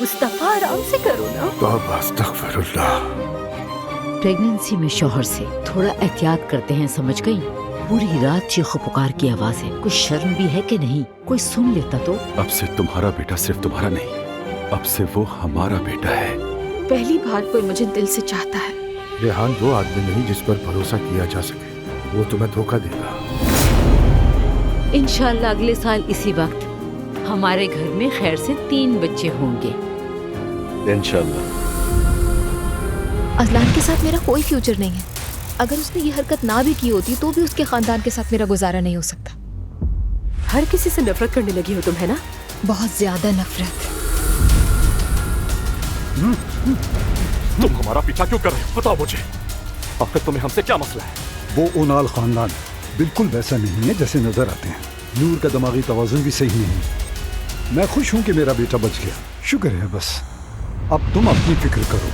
मुस्तफा आराम से करो ना। तौबा अस्तगफिरुल्लाह। प्रेगनेंसी में शौहर से थोड़ा एहतियात करते हैं, समझ गई? पूरी रात चीखो पुकार की आवाज है, कुछ शर्म भी है कि नहीं? कोई सुन लेता तो। अब से तुम्हारा बेटा सिर्फ तुम्हारा नहीं, अब से वो हमारा बेटा है। पहली बार कोई मुझे दिल से चाहता है। रेहान वो आदमी नहीं जिस पर भरोसा किया जा सके, वो तुम्हें धोखा देगा। इंशाल्लाह अगले साल इसी वक्त हमारे घर में खैर से 3 बच्चे होंगे। इंशाल्लाह। अजलान के साथ मेरा कोई फ्यूचर नहीं है। अगर उसने ये हरकत ना भी की होती तो भी उसके खानदान के साथ मेरा गुजारा नहीं हो सकता। हर किसी से नफरत करने लगी हो तुम, है ना? बहुत ज्यादा नफरत। तुम हमारा पीछा क्यों कर रहे हो? बताओ मुझे, आखिर तुम्हें हमसे क्या मसला है? वो उनाल खानदान बिल्कुल वैसा नहीं है जैसे नजर आते हैं। नूर का दिमागी तवाज़ुन भी सही नहीं। मैं खुश हूं कि मेरा बेटा बच गया, शुक्र है बस। अब तुम अपनी फिक्र करो।